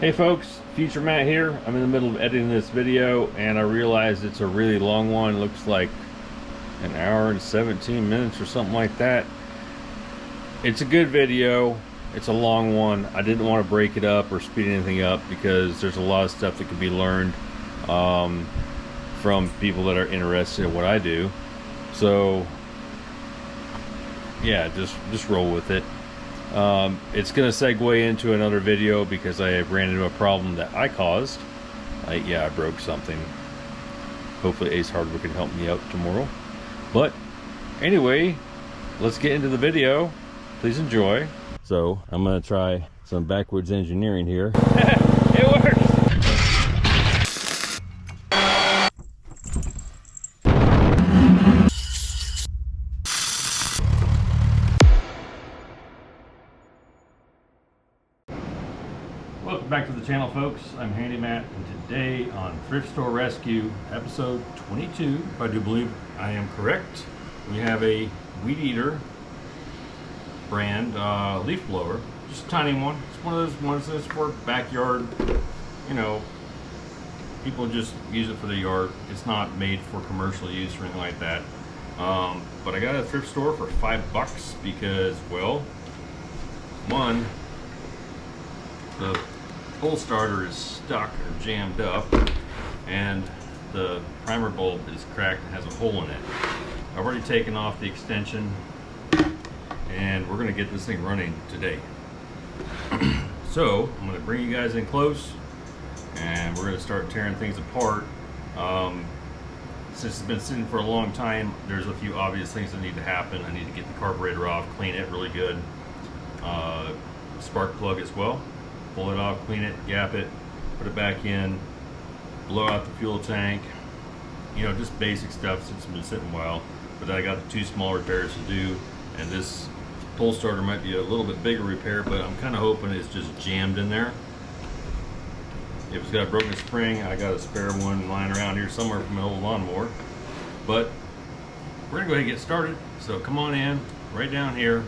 Hey folks, Future Matt here. I'm in the middle of editing this video and I realized it's a really long one. It looks like an hour and 17 minutes or something like that. It's a good video. It's a long one. I didn't want to break it up or speed anything up because there's a lot of stuff that can be learned from people that are interested in what I do. So yeah, just roll with it. It's gonna segue into another video because I ran into a problem that I caused. I broke something. Hopefully Ace Hardware can help me out tomorrow. But anyway, let's get into the video. Please enjoy. So I'm gonna try some backwards engineering here. It works! Welcome back to the channel, folks. I'm Handy Matt, and today on Thrift Store Rescue, episode 22, if I do believe I am correct, we have a Weed Eater brand leaf blower. Just a tiny one. It's one of those ones that's for backyard, you know, people just use it for the yard. It's not made for commercial use or anything like that. But I got it at a thrift store for $5 because, well, one, the pull starter is stuck or jammed up and the primer bulb is cracked and has a hole in it. I've already taken off the extension and we're going to get this thing running today. So I'm going to bring you guys in close and we're going to start tearing things apart. Since it's been sitting for a long time, there's a few obvious things that need to happen. I need to get the carburetor off, clean it really good, spark plug as well. Pull it off, clean it, gap it, put it back in, blow out the fuel tank, you know, just basic stuff since it's been sitting a while. But then I got the two small repairs to do, and this pull starter might be a little bit bigger repair, but I'm kind of hoping it's just jammed in there. If it's got a broken spring, I got a spare one lying around here somewhere from an old lawnmower. But we're gonna go ahead and get started. So come on in, right down here,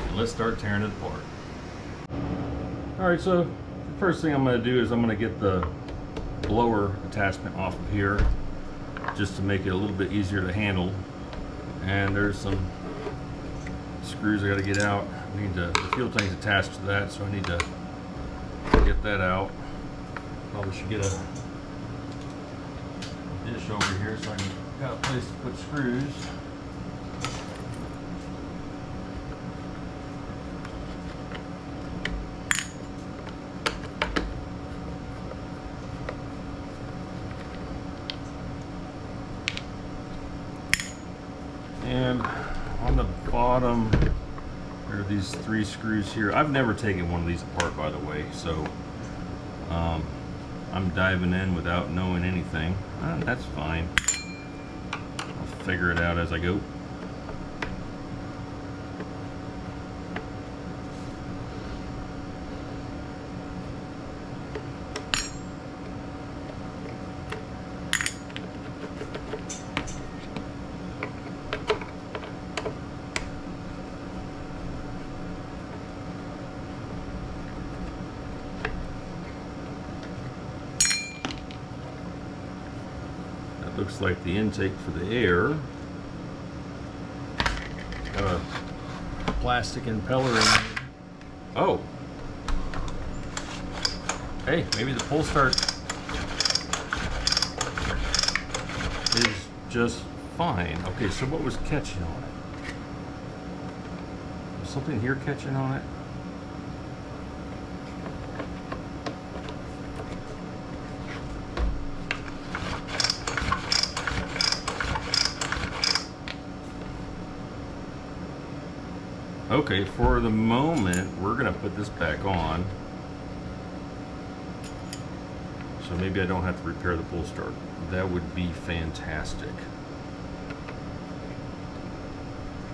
and let's start tearing it apart. Alright, so the first thing I'm going to do is I'm going to get the blower attachment off of here just to make it a little bit easier to handle. And there's some screws I got to get out. The fuel tank's attached to that, so I need to get that out. Probably should get a dish over here so I can got a place to put screws. And on the bottom, there are these three screws here. I've never taken one of these apart, by the way, so I'm diving in without knowing anything. That's fine. I'll figure it out as I go. Looks like the intake for the air. Got a plastic impeller in there. Oh! Hey, maybe the pull start is just fine. Okay, so what was catching on it? Was something here catching on it? Okay, for the moment, we're gonna put this back on. So maybe I don't have to repair the pull start. That would be fantastic.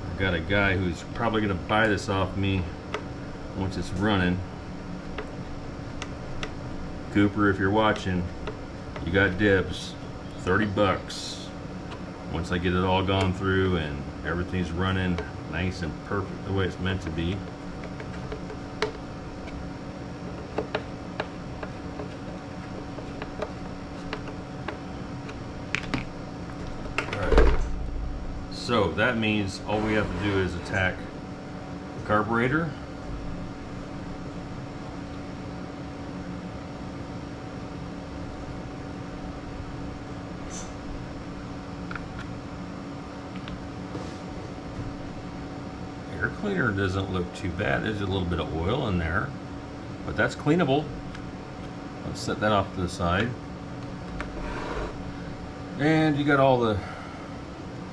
I've got a guy who's probably gonna buy this off me once it's running. Cooper, if you're watching, you got dibs. $30. Once I get it all gone through and everything's running nice and perfect the way it's meant to be. So that means all we have to do is attack the carburetor. Air cleaner doesn't look too bad. There's a little bit of oil in there, but that's cleanable. Let's set that off to the side. And you got all the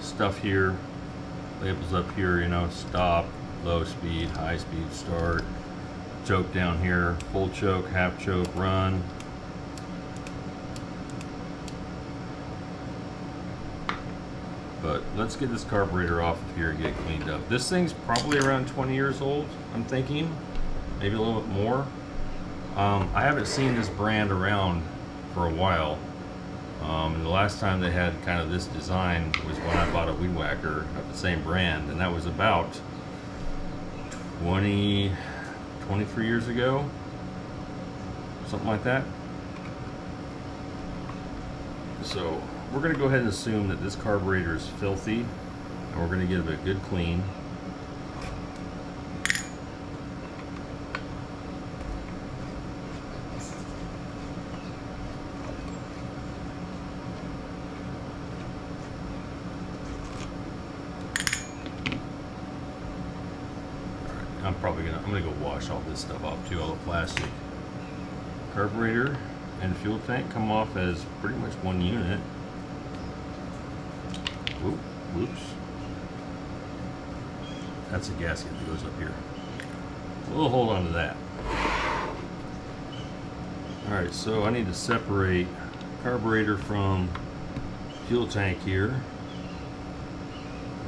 stuff here, labels up here, you know, stop, low speed, high speed, start, choke down here, full choke, half choke, run. But let's get this carburetor off of here and get cleaned up. This thing's probably around 20 years old, I'm thinking, maybe a little bit more. I haven't seen this brand around for a while. And the last time they had kind of this design was when I bought a weed whacker of the same brand, and that was about 23 years ago, something like that. So we're going to go ahead and assume that this carburetor is filthy, and we're going to give it a good clean. I'm gonna go wash all this stuff off too, all the plastic. Carburetor and fuel tank come off as pretty much one unit. Whoops. That's a gasket that goes up here. We'll hold on to that. Alright, so I need to separate carburetor from fuel tank here.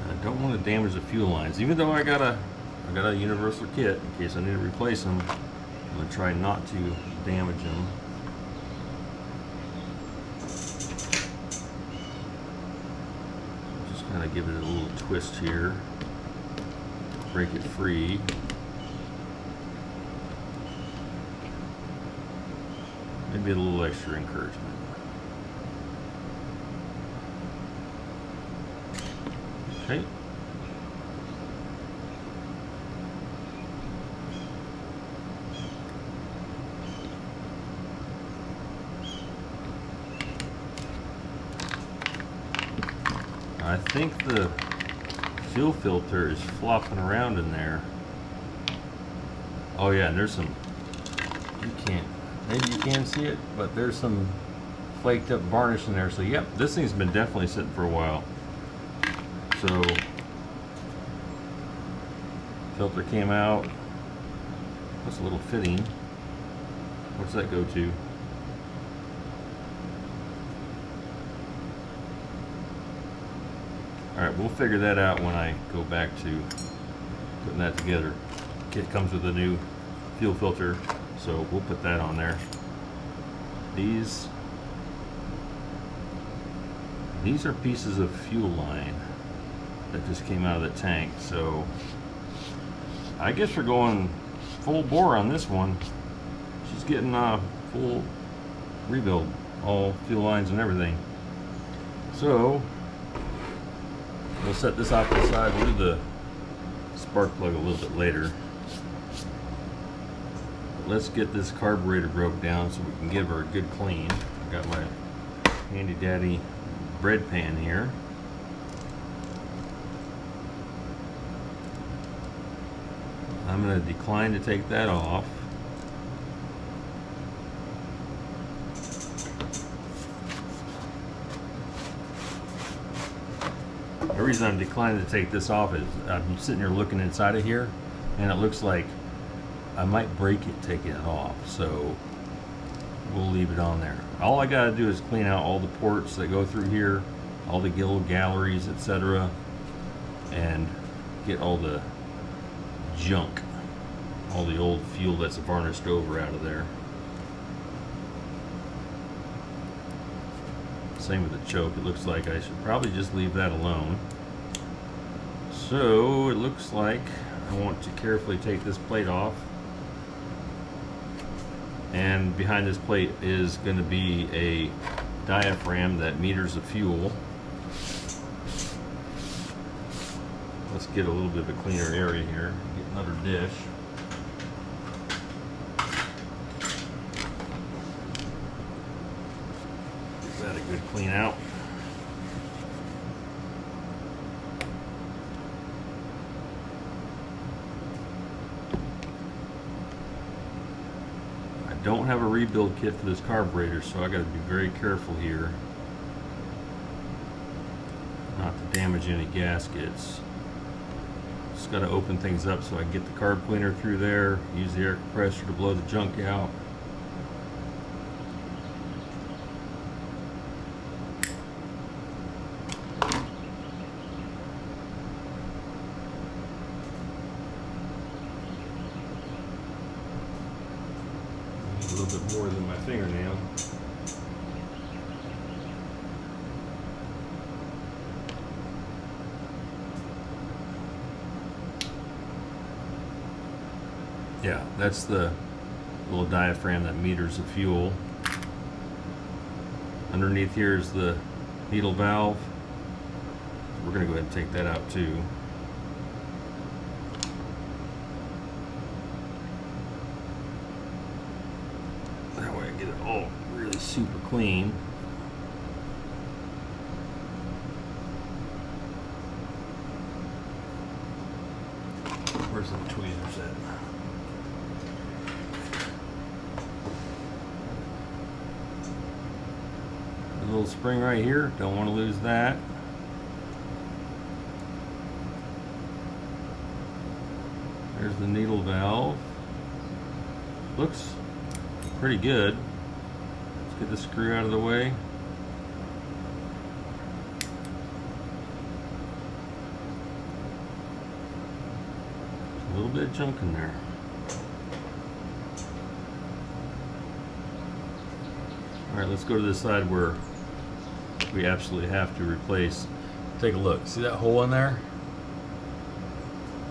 I don't want to damage the fuel lines, even though I got a universal kit in case I need to replace them. I'm going to try not to damage them. Just kind of give it a little twist here. Break it free. Maybe a little extra encouragement. Okay. I think the fuel filter is flopping around in there. Oh yeah, and there's some, maybe you can see it, but there's some flaked up varnish in there. So yep, this thing's been definitely sitting for a while. So filter came out. That's a little fitting. What's that go to? Alright, we'll figure that out when I go back to putting that together. Kit comes with a new fuel filter, so we'll put that on there. These are pieces of fuel line that just came out of the tank, so I guess we're going full bore on this one. She's getting a full rebuild, all fuel lines and everything. So we'll set this off to the side. We'll do the spark plug a little bit later. But let's get this carburetor broke down so we can give her a good clean. I got my handy daddy bread pan here. I'm going to decline to take that off. The reason I'm declining to take this off is I'm sitting here looking inside of here, and it looks like I might break it taking it off, so we'll leave it on there. All I gotta do is clean out all the ports that go through here, all the little galleries, etc., and get all the junk, all the old fuel that's varnished over out of there. Same with the choke. It looks like I should probably just leave that alone. So it looks like I want to carefully take this plate off, and behind this plate is going to be a diaphragm that meters the fuel. Let's get a little bit of a cleaner area here. Get another dish. Give that a good clean out. I don't have a rebuild kit for this carburetor, so I got to be very careful here not to damage any gaskets. Just got to open things up so I can get the carb cleaner through there, use the air compressor to blow the junk out. A little bit more than my fingernail. Yeah, that's the little diaphragm that meters the fuel. Underneath here is the needle valve. We're going to go ahead and take that out too. That way I get it all really super clean. Where's the tweezers at? A little spring right here, don't want to lose that. There's the needle valve. Looks pretty good. Let's get the screw out of the way. A little bit of junk in there. Alright, let's go to this side where we absolutely have to replace. Take a look. See that hole in there?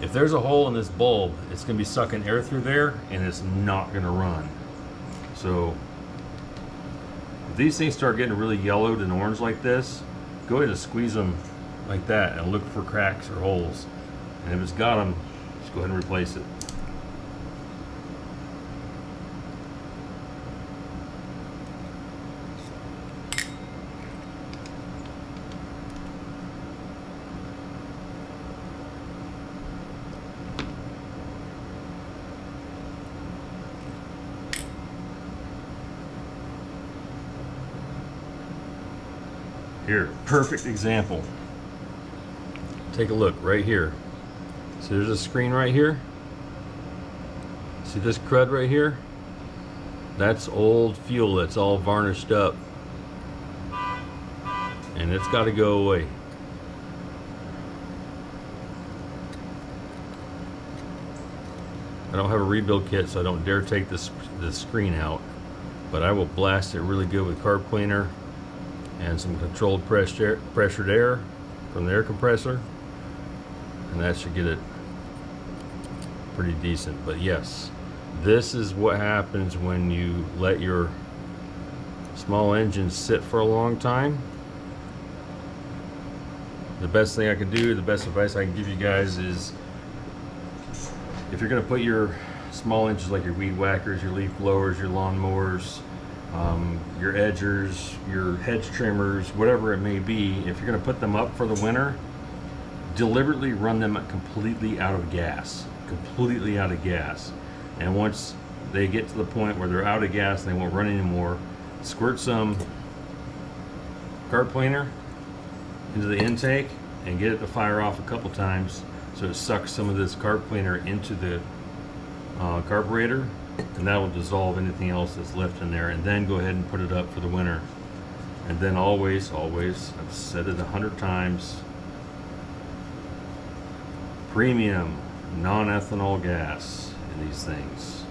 If there's a hole in this bulb, it's going to be sucking air through there and it's not going to run. So if these things start getting really yellowed and orange like this, go ahead and squeeze them like that and look for cracks or holes. And if it's got them, just go ahead and replace it. Here, perfect example. Take a look right here. So there's a screen right here. See this crud right here? That's old fuel that's all varnished up. And it's got to go away. I don't have a rebuild kit, so I don't dare take this screen out. But I will blast it really good with carb cleaner and some controlled pressured air from the air compressor, and that should get it pretty decent. But yes, this is what happens when you let your small engine sit for a long time. The best thing I can do, the best advice I can give you guys is, if you're going to put your small engines like your weed whackers, your leaf blowers, your lawn mowers, your edgers, your hedge trimmers, whatever it may be, if you're going to put them up for the winter, deliberately run them completely out of gas. Completely out of gas. And once they get to the point where they're out of gas and they won't run anymore, squirt some carb cleaner into the intake and get it to fire off a couple times so it sucks some of this carb cleaner into the carburetor, and that will dissolve anything else that's left in there, and then go ahead and put it up for the winter. And then always, I've said it 100 times, premium non-ethanol gas in these things.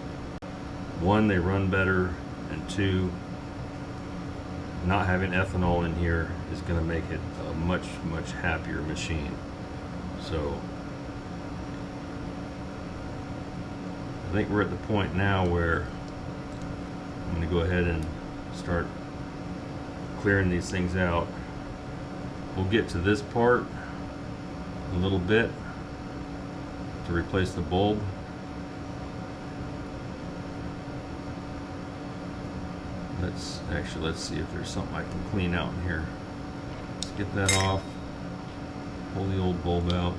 One, they run better, and two, not having ethanol in here is going to make it a much happier machine. So I think we're at the point now where I'm going to go ahead and start clearing these things out. We'll get to this part in a little bit, to replace the bulb. Let's see if there's something I can clean out in here. Let's get that off. Pull the old bulb out.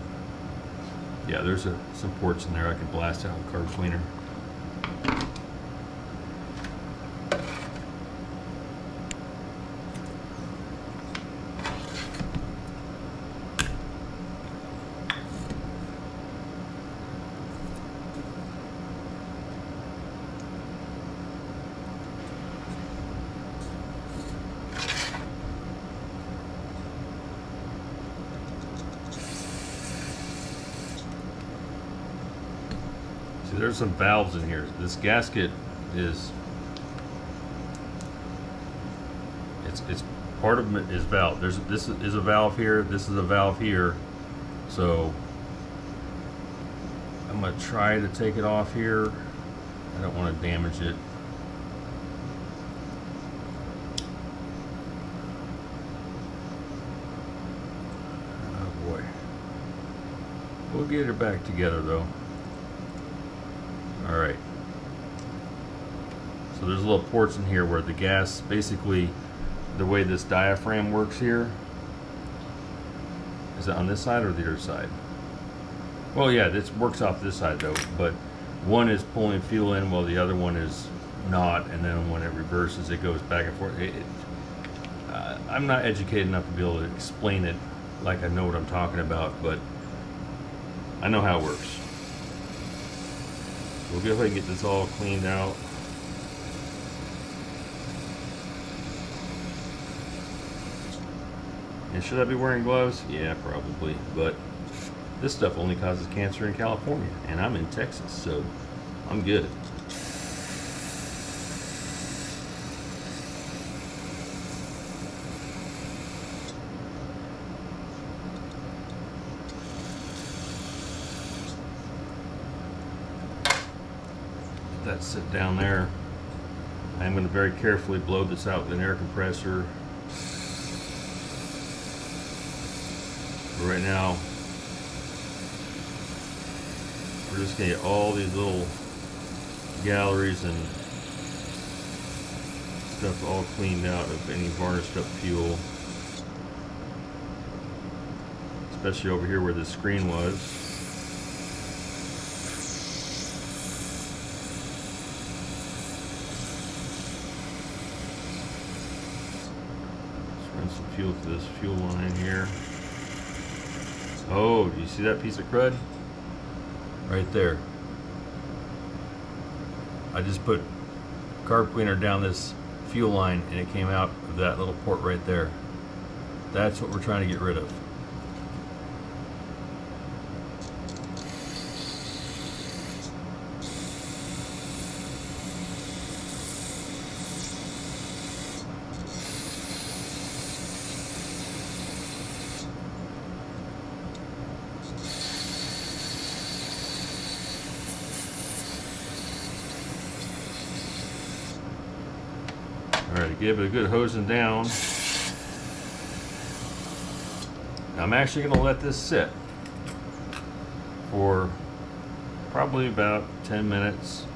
Yeah, there's some ports in there I can blast out with carb cleaner. There's some valves in here. This gasket is, it's part of it is valve. This is a valve here. This is a valve here. So I'm gonna try to take it off here. I don't want to damage it. Oh boy. We'll get it back together though. All right, so there's little ports in here where the gas, basically the way this diaphragm works here, is it on this side or the other side? Well, yeah, this works off this side though, but one is pulling fuel in while the other one is not, and then when it reverses it goes back and forth. I'm not educated enough to be able to explain it like I know what I'm talking about, but I know how it works. We'll go ahead and get this all cleaned out. And should I be wearing gloves? Yeah, probably. But this stuff only causes cancer in California, and I'm in Texas, so I'm good. That sit down there. I'm going to very carefully blow this out with an air compressor. But right now, we're just going to get all these little galleries and stuff all cleaned out of any varnished up fuel. Especially over here where the screen was. Some fuel to this fuel line here. Oh, do you see that piece of crud? Right there. I just put carb cleaner down this fuel line and it came out of that little port right there. That's what we're trying to get rid of. Alright, give it a good hosing down. Now I'm actually going to let this sit for probably about 10 minutes.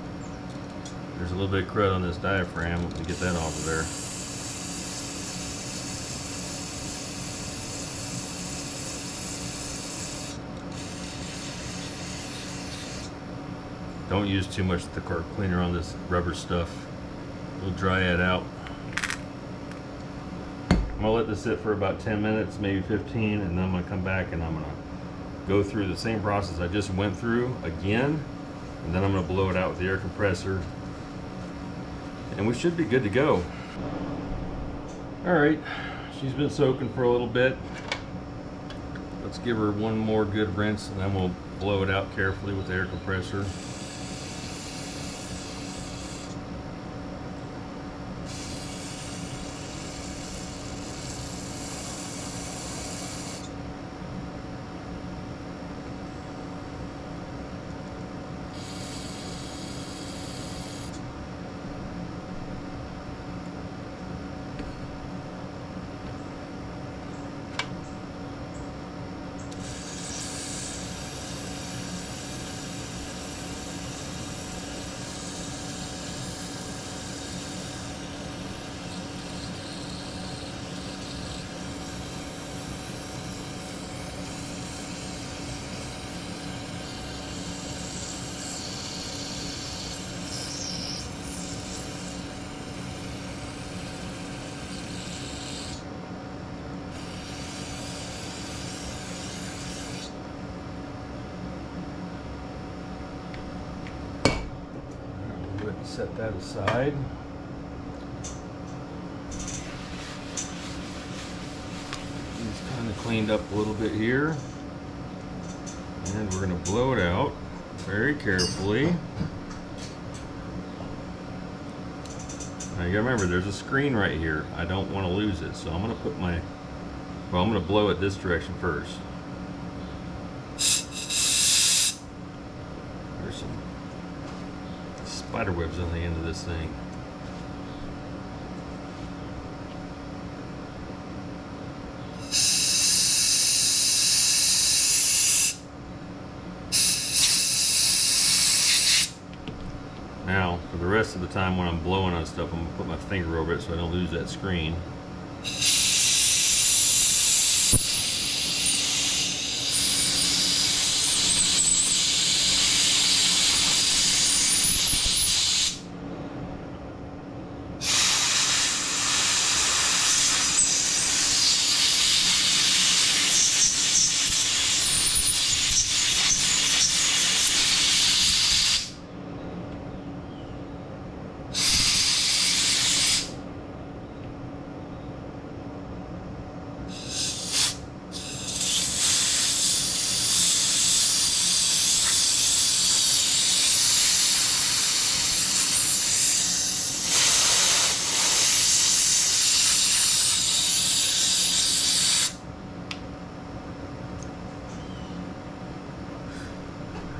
There's a little bit of crud on this diaphragm. Let me get that off of there. Don't use too much of the carb cleaner on this rubber stuff. It'll dry it out. I'm gonna let this sit for about 10 minutes, maybe 15, and then I'm gonna come back and I'm gonna go through the same process I just went through again, and then I'm gonna blow it out with the air compressor, and we should be good to go. All right, she's been soaking for a little bit. Let's give her one more good rinse, and then we'll blow it out carefully with the air compressor. set that aside. It's kind of cleaned up a little bit here. And we're going to blow it out very carefully. Now you gotta remember, there's a screen right here. I don't want to lose it, so I'm going to put my, well, I'm going to blow it this direction first. There's some spider webs on the end of this thing. Now, for the rest of the time when I'm blowing on stuff, I'm going to put my finger over it so I don't lose that screen.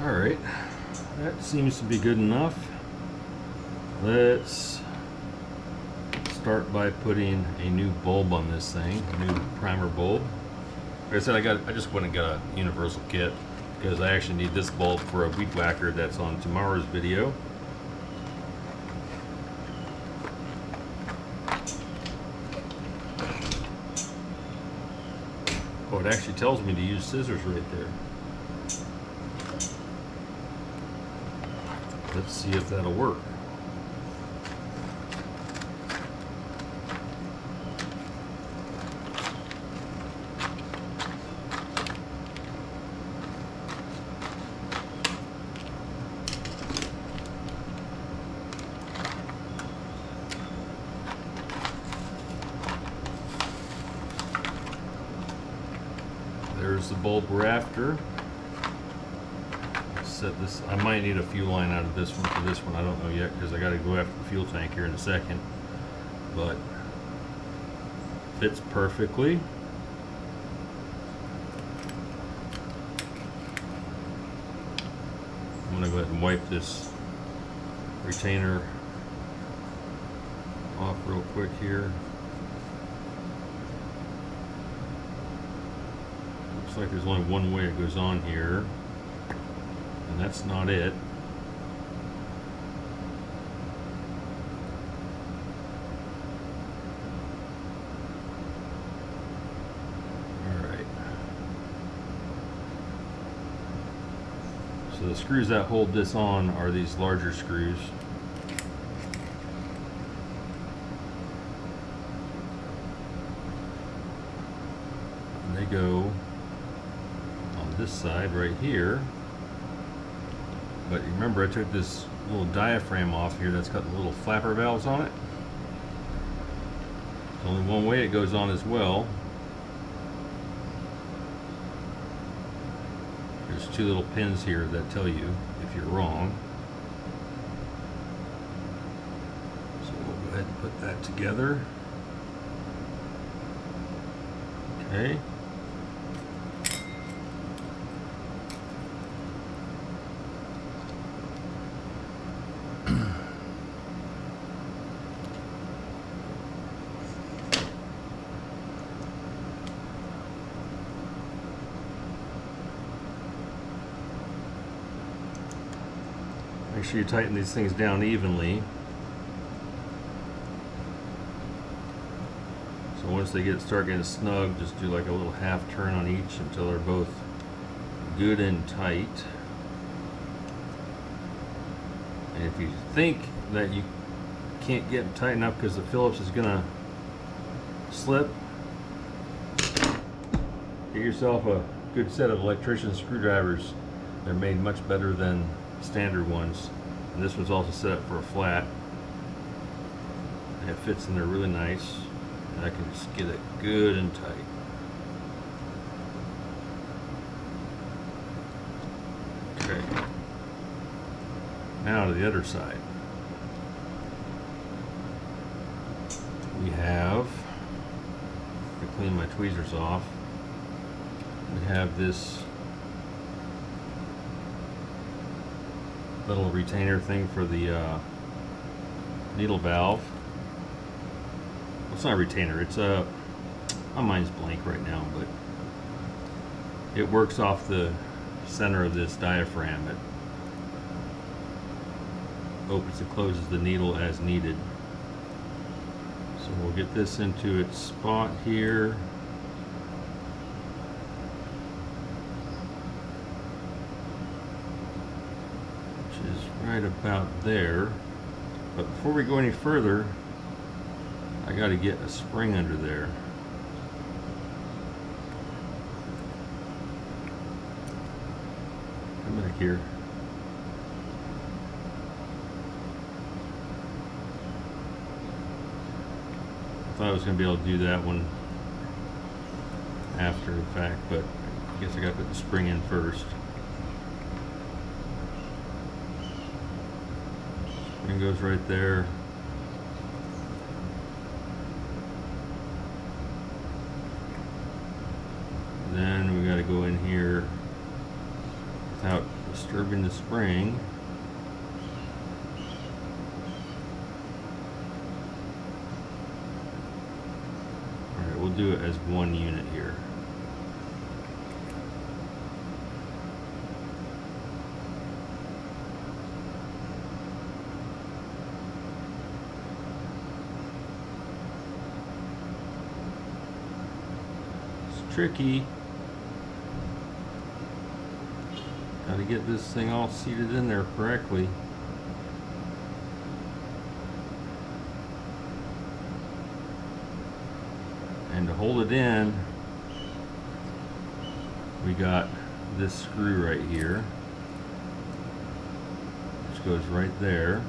Alright, that seems to be good enough. Let's start by putting a new bulb on this thing, a new primer bulb. Like I said, I just went and got a universal kit because I actually need this bulb for a weed whacker that's on tomorrow's video. Oh, it actually tells me to use scissors right there. Let's see if that'll work. There's the bulb we're after. Set this. I might need a fuel line out of this one for this one. I don't know yet because I got to go after the fuel tank here in a second. But fits perfectly. I'm going to go ahead and wipe this retainer off real quick here. Looks like there's only one way it goes on here. And that's not it. Alright. So the screws that hold this on are these larger screws. And they go on this side right here. But remember, I took this little diaphragm off here that's got the little flapper valves on it. There's only one way it goes on as well. There's two little pins here that tell you if you're wrong. So we'll go ahead and put that together. Okay. Make sure you tighten these things down evenly. So once they start getting snug, just do like a little half turn on each until they're both good and tight. And if you think that you can't get them tight enough because the Phillips is gonna slip, get yourself a good set of electrician screwdrivers. They're made much better than standard ones. And this one's also set up for a flat. And it fits in there really nice. And I can just get it good and tight. Okay. Now to the other side. We have, to clean my tweezers off, we have this little retainer thing for the needle valve. Well, it's not a retainer, it's a, my mind's blank right now, but it works off the center of this diaphragm. It opens and closes the needle as needed. So we'll get this into its spot here. Which is right about there. But before we go any further, I got to get a spring under there. Come back here. I thought I was going to be able to do that one after the fact, but I guess I got to put the spring in first. Spring goes right there. Then we got to go in here without disturbing the spring. We'll do it as one unit here. It's tricky. Got to get this thing all seated in there correctly. And to hold it in, we got this screw right here, which goes right there.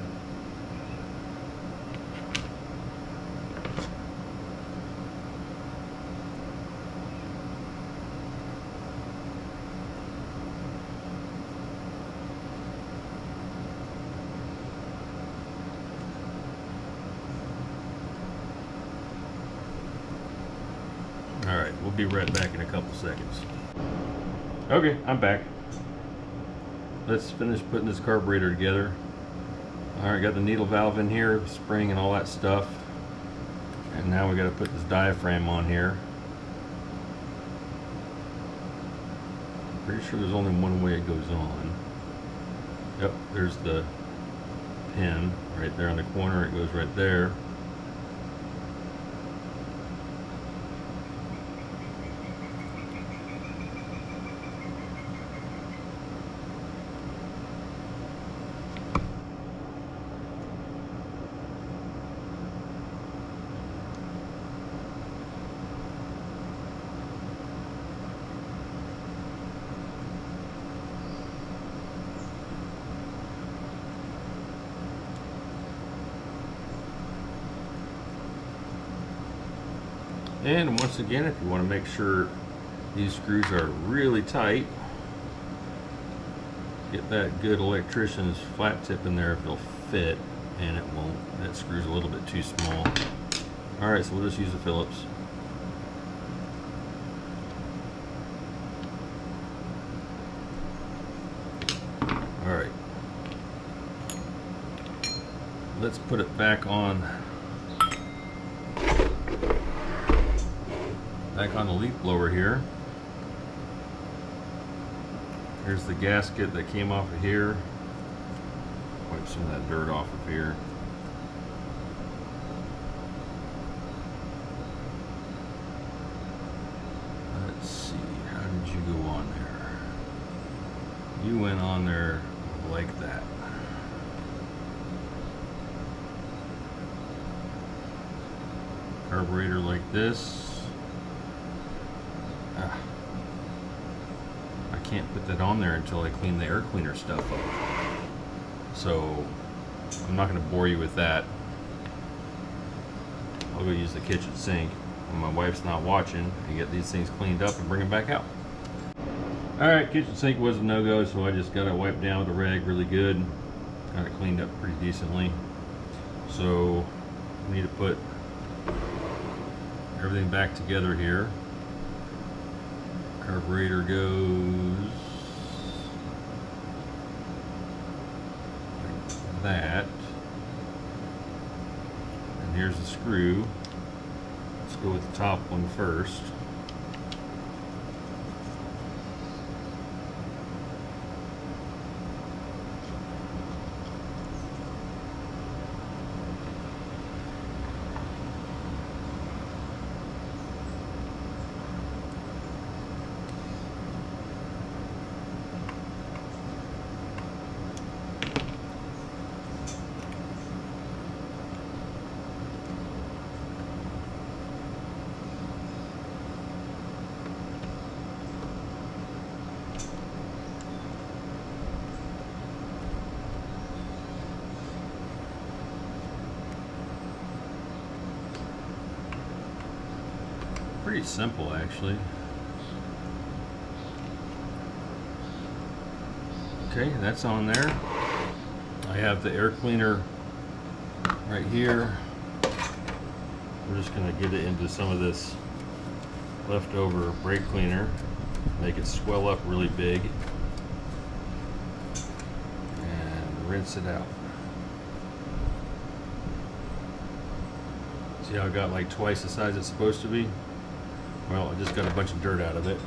Alright, we'll be right back in a couple seconds. Okay, I'm back. Let's finish putting this carburetor together. Alright, got the needle valve in here, spring and all that stuff. And now we got to put this diaphragm on here. Pretty sure there's only one way it goes on. Yep, there's the pin right there on the corner. It goes right there. And once again, if you want to make sure these screws are really tight, get that good electrician's flat tip in there if it'll fit, and it won't. That screw's a little bit too small. Alright, so we'll just use a Phillips. Alright. Let's put it back on the leaf blower here. Here's the gasket that came off of here. Wipe some of that dirt off of here. Let's see, how did you go on there? You went on there like that. Carburetor like this. I can't put that on there until I clean the air cleaner stuff up. So I'm not going to bore you with that. I'll go use the kitchen sink when my wife's not watching and get these things cleaned up and bring them back out. Alright, kitchen sink was a no-go, so I just got it wiped down with a rag really good. Got it cleaned up pretty decently. So I need to put everything back together here. Carburetor goes like that. And here's the screw. Let's go with the top one first. Pretty simple, actually. Okay, that's on there. I have the air cleaner right here. We're just going to get it into some of this leftover brake cleaner, make it swell up really big, and rinse it out. See how I got like twice the size it's supposed to be? Well, I just got a bunch of dirt out of it.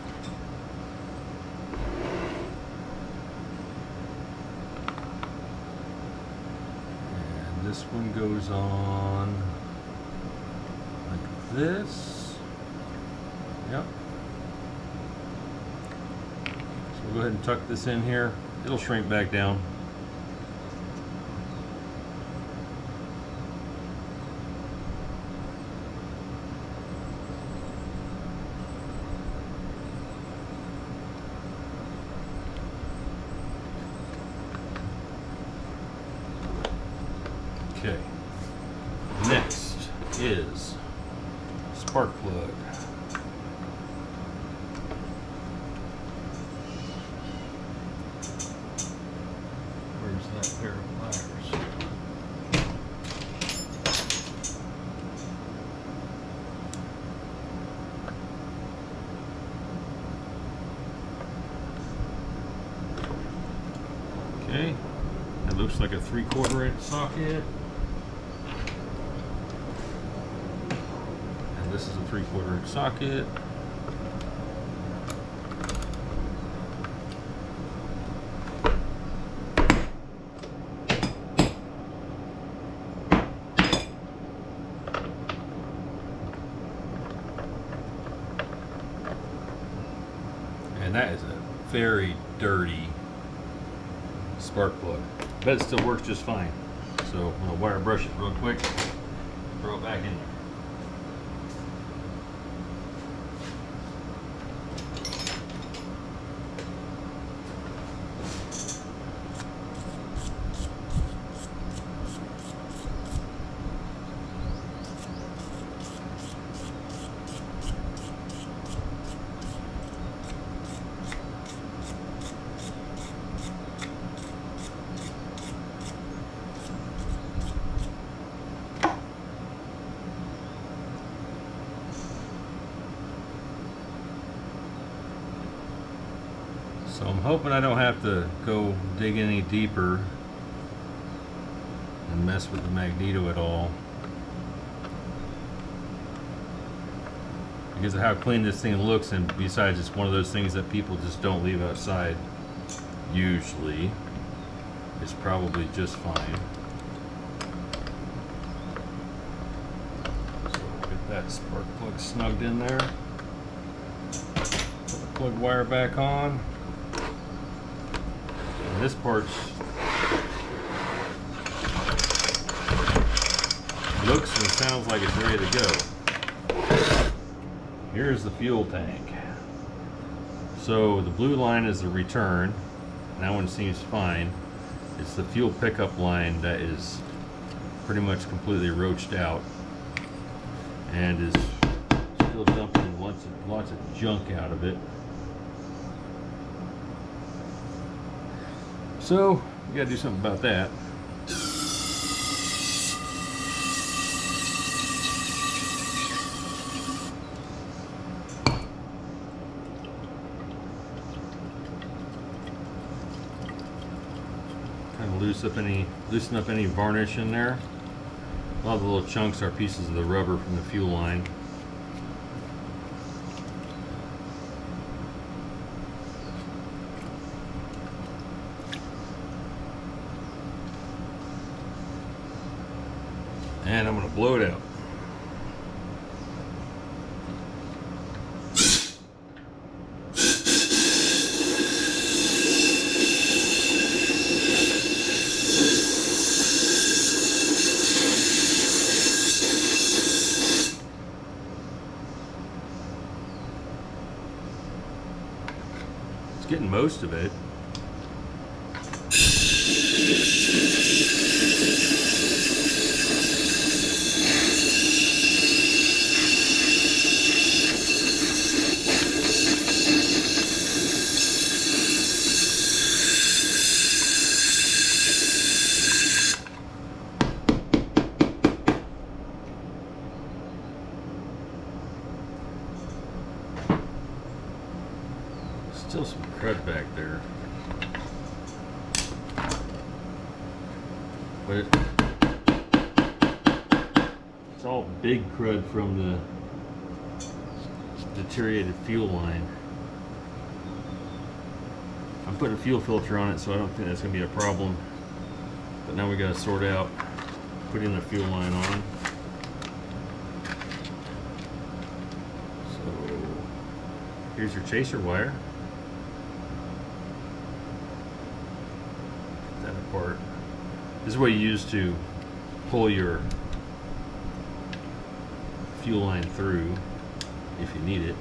And this one goes on like this. Yep. So we'll go ahead and tuck this in here. It'll shrink back down. Okay, next is spark plug. Where's that pair of pliers? Okay, that looks like a 3/4 inch socket. This is a 3/4 inch socket. And that is a very dirty spark plug. But it still works just fine. So I'm gonna wire brush it real quick, throw it back in there. So I'm hoping I don't have to go dig any deeper and mess with the magneto at all, because of how clean this thing looks, and besides, it's one of those things that people just don't leave outside usually. It's probably just fine. So get that spark plug snugged in there. Put the plug wire back on. And this part's looks and sounds like it's ready to go. Here's the fuel tank. So the blue line is the return. That one seems fine. It's the fuel pickup line that is pretty much completely roached out and is still dumping lots of junk out of it. So we gotta do something about that. Kind of loosen up any varnish in there. A lot of the little chunks are pieces of the rubber from the fuel line. And I'm going to blow it out. It's getting most of it. Still some crud back there, but it's all big crud from the deteriorated fuel line. I'm putting a fuel filter on it, so I don't think that's going to be a problem. But now we got to sort out putting the fuel line on. So here's your chaser wire. Apart. This is what you use to pull your fuel line through if you need it.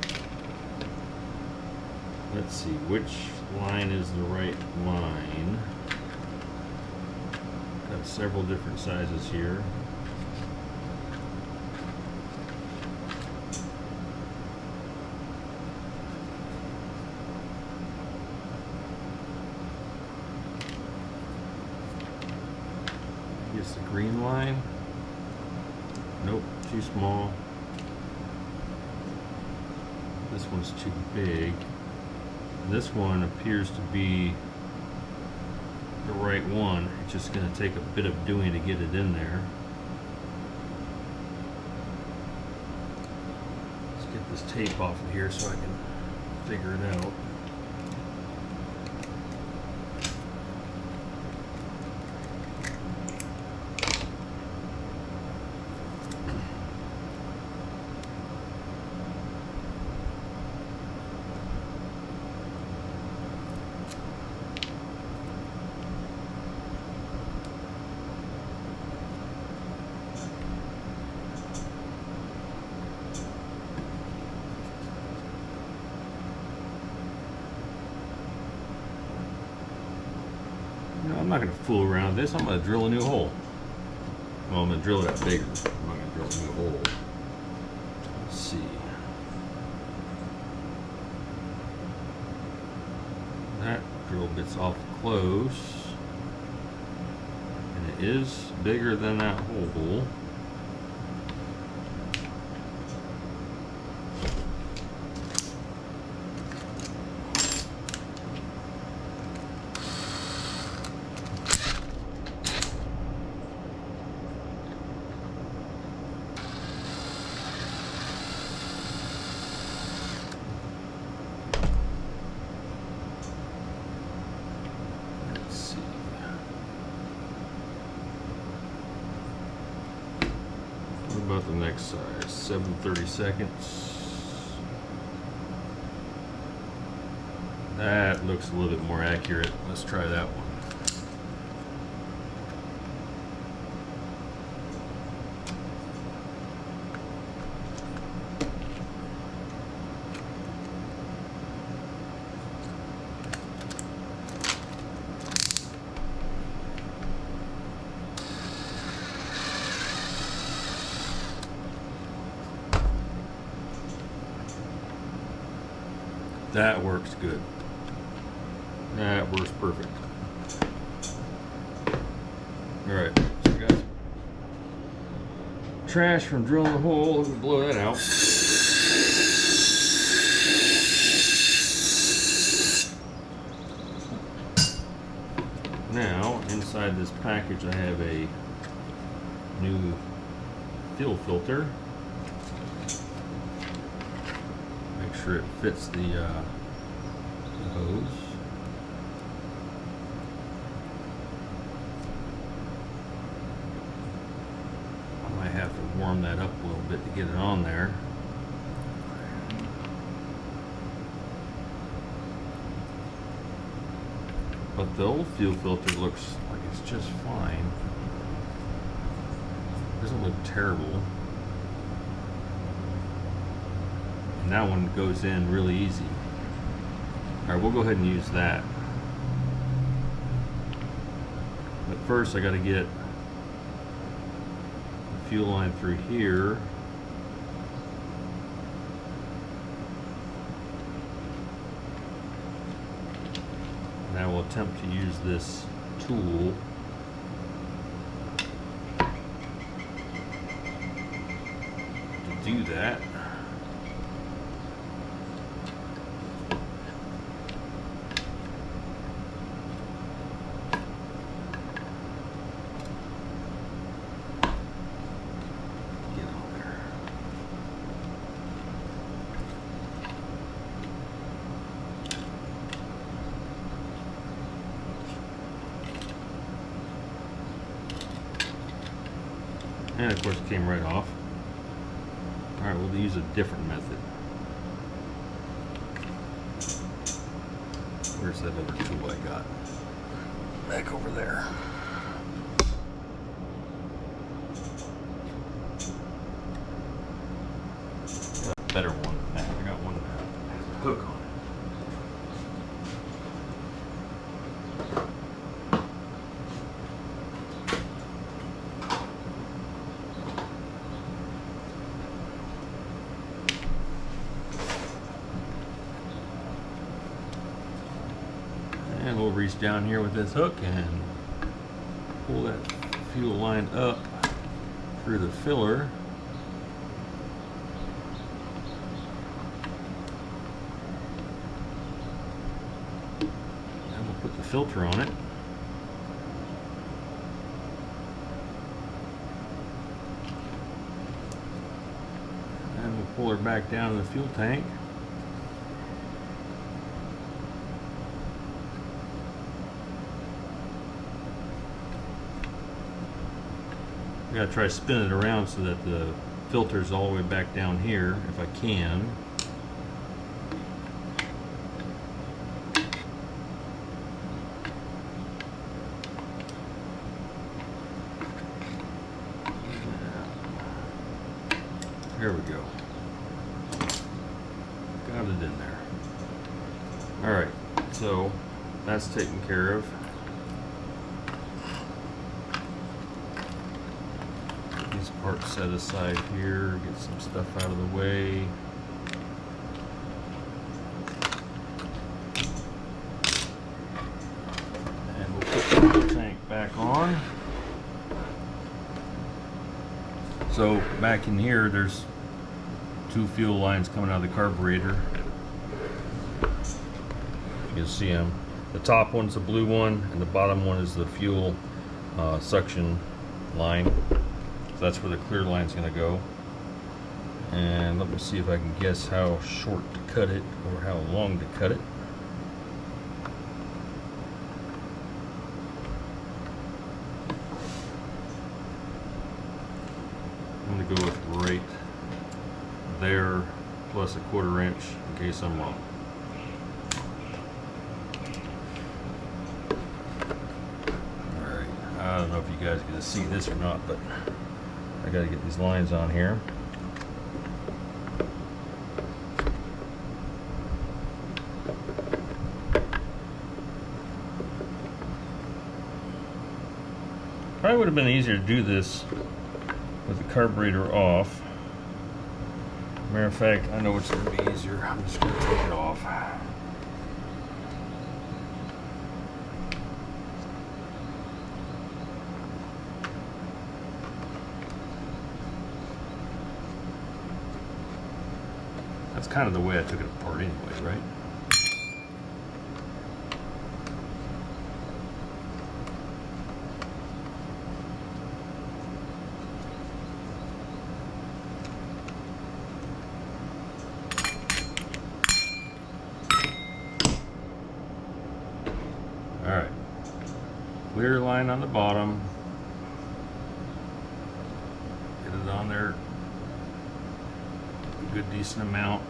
Let's see which line is the right line. Got several different sizes here. It's the green line. Nope, too small. This one's too big. This one appears to be the right one. It's just going to take a bit of doing to get it in there. Let's get this tape off of here so I can figure it out. No, I'm not going to fool around with this. I'm going to drill a new hole. Well, I'm going to drill it out bigger. I'm not going to drill a new hole. Let's see. That drill bit's off close. And it is bigger than that hole. About the next size, 7/32. That looks a little bit more accurate. Let's try that one. That works good. That works perfect. Alright, so we got some trash from drilling the hole. Let me blow that out. Now, inside this package I have a new fuel filter. Make sure it fits the hose. I might have to warm that up a little bit to get it on there. But the old fuel filter looks like it's just fine. Doesn't look terrible. And that one goes in really easy. Alright, we'll go ahead and use that. But first I gotta get the fuel line through here. And I will attempt to use this tool to do that. Get on there. And of course it came right off. Alright, we'll use a different method. Where's that other tool I got? Back over there. Got a better one than that. I got one that has a hook on it. And we'll reach down here with this hook and pull that fuel line up through the filler. And we'll put the filter on it. And we'll pull her back down in the fuel tank. I gotta try to spin it around so that the filter's all the way back down here, if I can. There we go. Got it in there. Alright, so that's taken care of. These parts set aside here, get some stuff out of the way. And we'll put the tank back on. So back in here, there's two fuel lines coming out of the carburetor. You can see them. The top one's the blue one, and the bottom one is the fuel suction line. So that's where the clear line's going to go. And let me see if I can guess how short to cut it or how long to cut it. I'm going to go with right there plus a 1/4 inch in case I'm wrong. Alright, I don't know if you guys are going to see this or not, but I got to get these lines on here. Probably would have been easier to do this with the carburetor off. Matter of fact, I know what's going to be easier. I'm just going to take it off. That's kind of the way I took it apart anyway, right? Alright, clear line on the bottom, get it on there a good decent amount.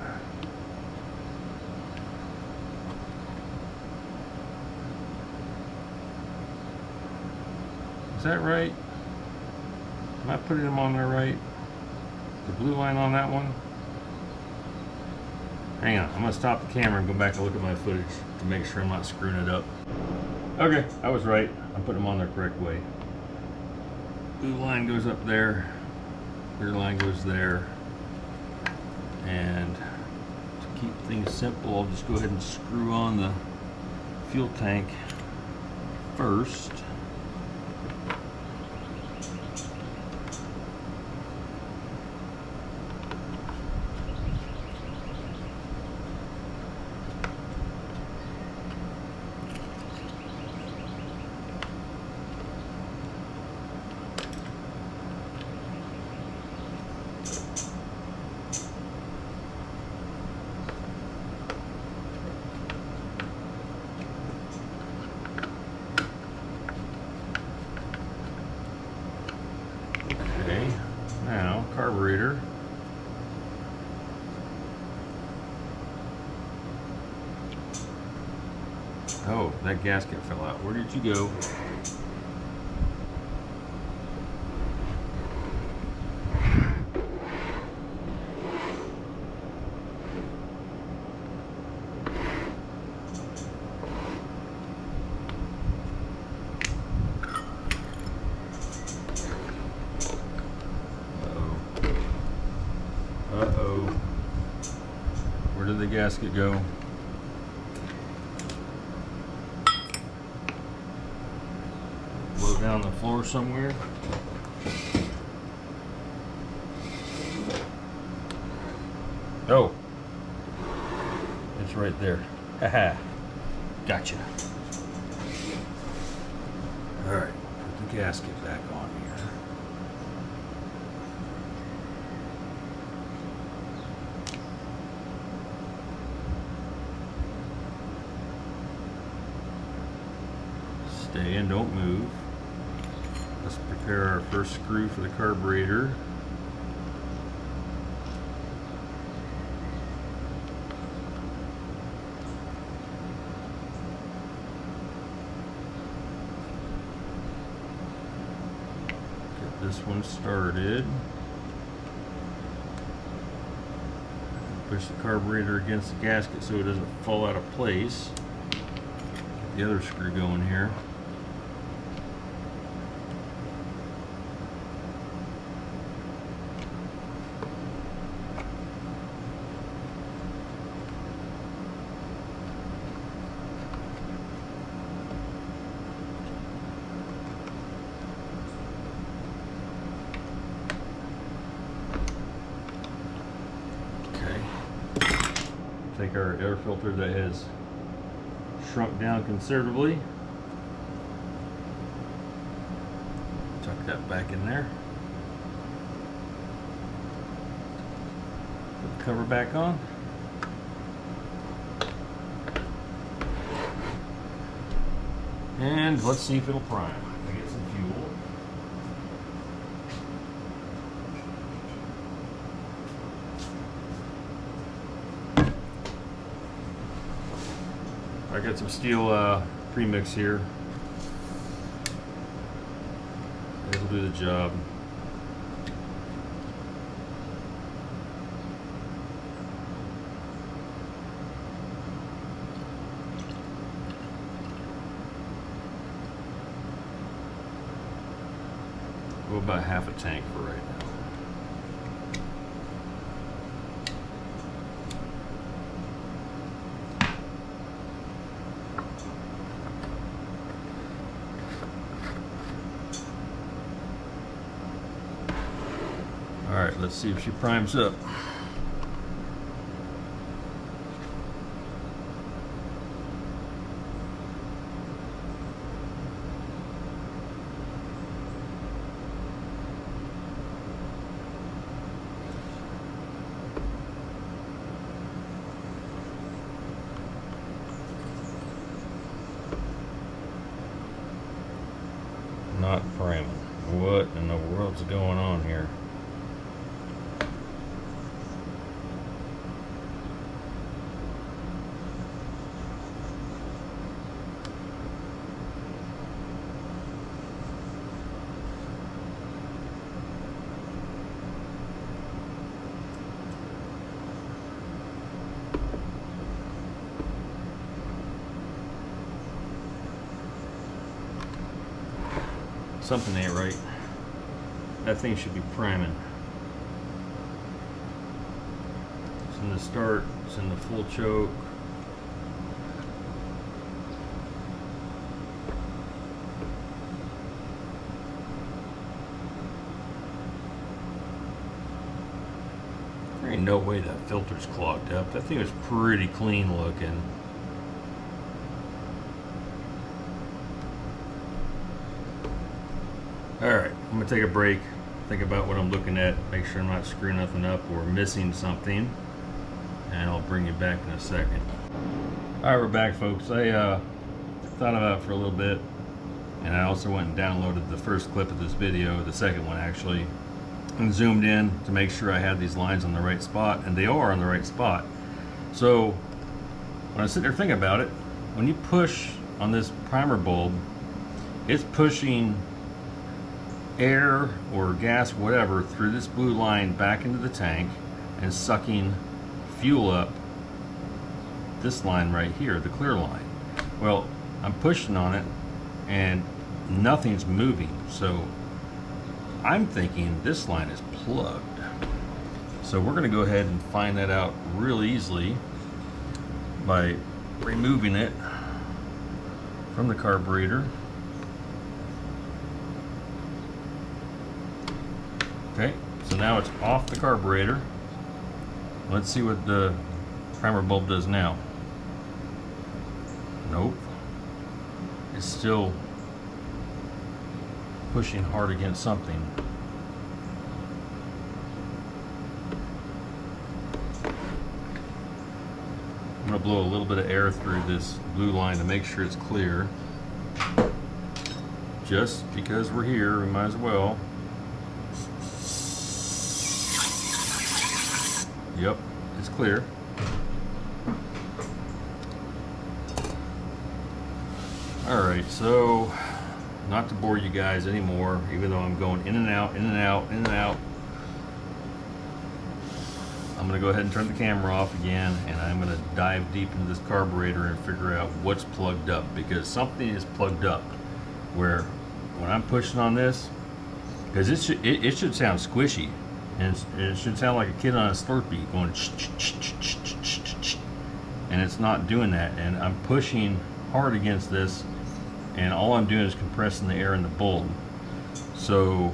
Is that right? Am I putting them on there right? The blue line on that one? Hang on, I'm gonna stop the camera and go back and look at my footage to make sure I'm not screwing it up. Okay, I was right. I'm putting them on the correct way. Blue line goes up there, clear line goes there, and to keep things simple, I'll just go ahead and screw on the fuel tank first. Now, carburetor. Oh, that gasket fell out. Where did you go? Uh-oh. Where did the gasket go? Blow down the floor somewhere. Oh. It's right there. Haha. Gotcha. Alright, put the gasket back on here. Stay and don't move. Let's prepare our first screw for the carburetor. Get this one started. Push the carburetor against the gasket so it doesn't fall out of place. Get the other screw going here. Take our air filter that has shrunk down considerably, tuck that back in there, put the cover back on, and let's see if it'll prime. I get some fuel. I got some steel premix here. It'll do the job. Go about half a tank for right now. right, let's see if she primes up. Not priming. What in the world's going on here? Something ain't right. That thing should be priming. It's in the start, it's in the full choke. There ain't no way that filter's clogged up. That thing was pretty clean looking. Alright, I'm going to take a break, think about what I'm looking at, make sure I'm not screwing nothing up or missing something, and I'll bring you back in a second. Alright, we're back, folks. I thought about it for a little bit, and I also went and downloaded the first clip of this video, the second one actually, and zoomed in to make sure I had these lines on the right spot, and they are on the right spot. So when I sit there thinking about it, when you push on this primer bulb, it's pushing air or gas, whatever, through this blue line back into the tank and sucking fuel up this line right here, the clear line. Well, I'm pushing on it and nothing's moving, so I'm thinking this line is plugged. So we're going to go ahead and find that out real easily by removing it from the carburetor. Okay, so now it's off the carburetor. Let's see what the primer bulb does now. Nope. It's still pushing hard against something. I'm going to blow a little bit of air through this blue line to make sure it's clear. Just because we're here, we might as well. Yep, it's clear. Alright, so not to bore you guys anymore, even though I'm going in and out, in and out, in and out. I'm going to go ahead and turn the camera off again, and I'm going to dive deep into this carburetor and figure out what's plugged up, because something is plugged up where when I'm pushing on this, because it should sound squishy. And it should sound like a kid on a Slurpee going and it's not doing that, and I'm pushing hard against this, and all I'm doing is compressing the air in the bulb. So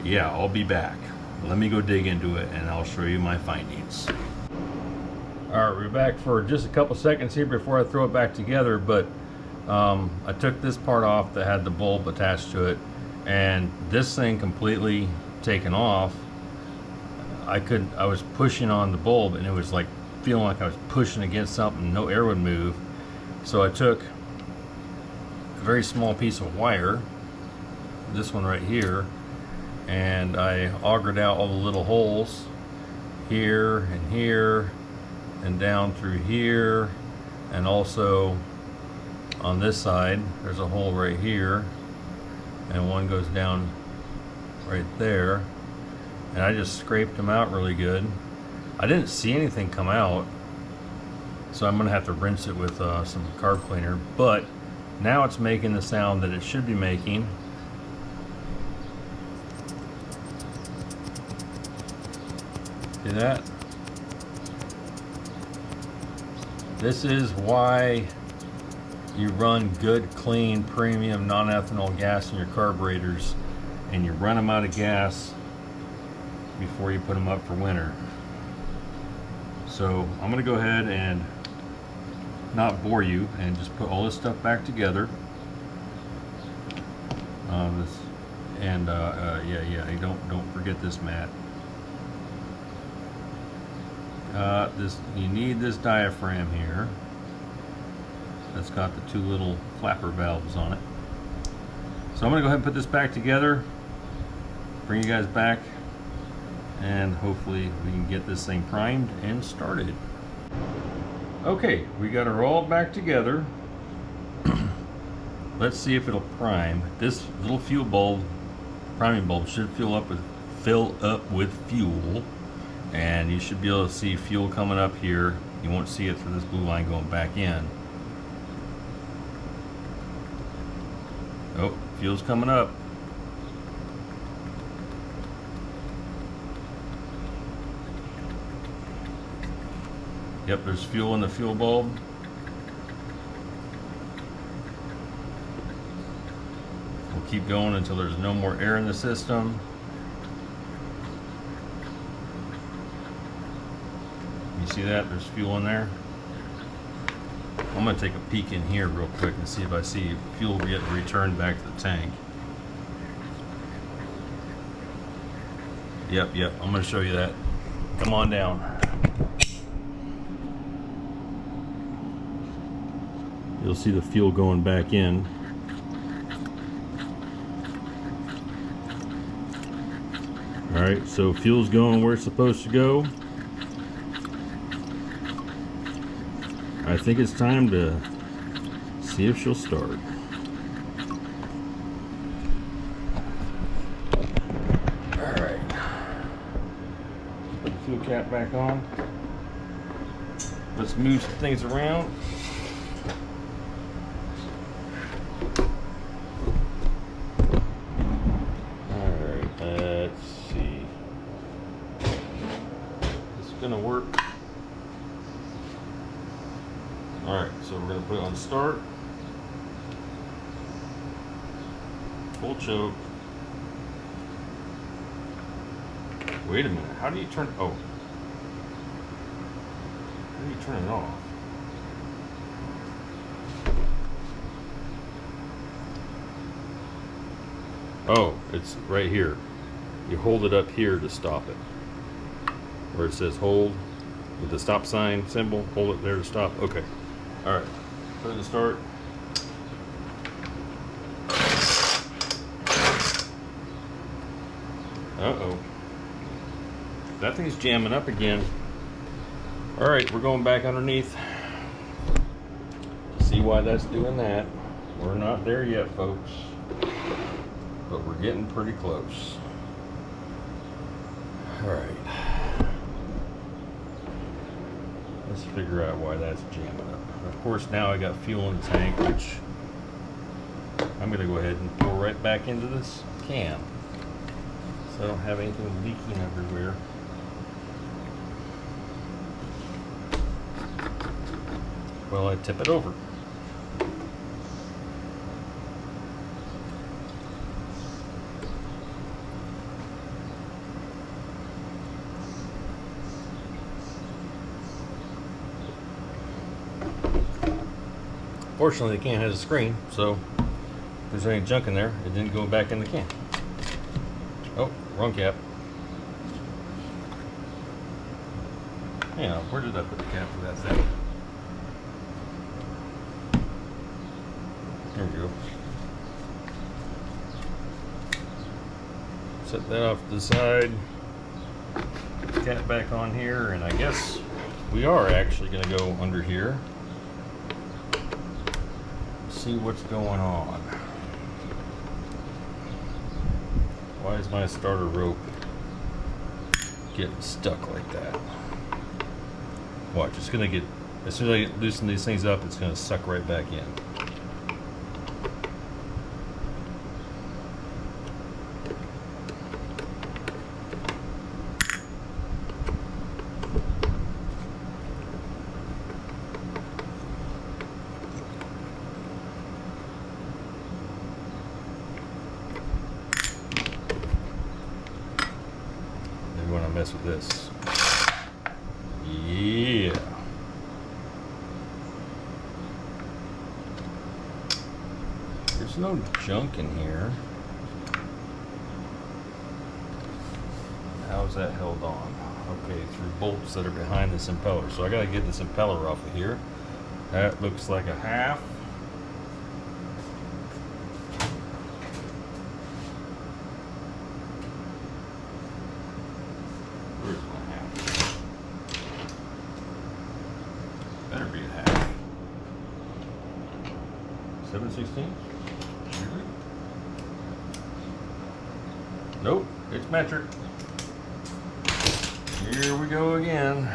yeah, I'll be back. Let me go dig into it and I'll show you my findings. Alright, we're back for just a couple seconds here before I throw it back together, but I took this part off that had the bulb attached to it, and this thing completely taken off. I was pushing on the bulb and it was like feeling like I was pushing against something, no air would move. So I took a very small piece of wire, this one right here, and I augered out all the little holes here and down through here, and also on this side there's a hole right here, and one goes down right there, and I just scraped them out really good. I didn't see anything come out, so I'm gonna have to rinse it with some carb cleaner, but now it's making the sound that it should be making. See that? This is why you run good, clean, premium, non-ethanol gas in your carburetors, and you run them out of gas before you put them up for winter. So I'm going to go ahead and not bore you and just put all this stuff back together. Don't forget this, Matt. You need this diaphragm here. That's got the 2 little flapper valves on it. So I'm going to go ahead and put this back together, bring you guys back, and hopefully we can get this thing primed and started. Okay, we got it all back together. Let's see if it'll prime. This little fuel bulb, priming bulb, should fill up with fuel, and you should be able to see fuel coming up here. You won't see it through this blue line going back in. Oh, fuel's coming up. Yep, there's fuel in the fuel bulb. We'll keep going until there's no more air in the system. You see that? There's fuel in there. I'm going to take a peek in here real quick and see if I see fuel getting returned back to the tank. Yep, I'm going to show you that. Come on down. You'll see the fuel going back in. Alright, so fuel's going where it's supposed to go. I think it's time to see if she'll start. Alright. Put the fuel cap back on. Let's move some things around. Gonna work. Alright, so we're gonna put it on start. Full choke. Wait a minute, how do you turn, how do you turn it off? Oh, it's right here. You hold it up here to stop it. Where it says hold with the stop sign symbol, hold it there to stop. Okay. Alright. Put it to start. Uh-oh. That thing's jamming up again. Alright, we're going back underneath to see why that's doing that. We're not there yet, folks. But we're getting pretty close. Alright. Let's figure out why that's jamming up. Of course, now I got fuel in the tank, which I'm going to go ahead and pour right back into this can, so I don't have anything leaking everywhere. Well, I tip it over. Fortunately, the can has a screen, so if there's any junk in there, it didn't go back in the can. Oh, wrong cap. Yeah, where did I put the cap for that thing? There we go. Set that off to the side. Cap back on here, and I guess we are actually going to go under here. See what's going on. Why is my starter rope getting stuck like that? Watch, it's gonna get, as soon as I loosen these things up, it's gonna suck right back in. mess with this. Yeah. There's no junk in here. How's that held on? Okay, through bolts that are behind this impeller. So I gotta get this impeller off of here. That looks like a half. Where's my half? Better be a half. 7/16? Nope, it's metric. Here we go again.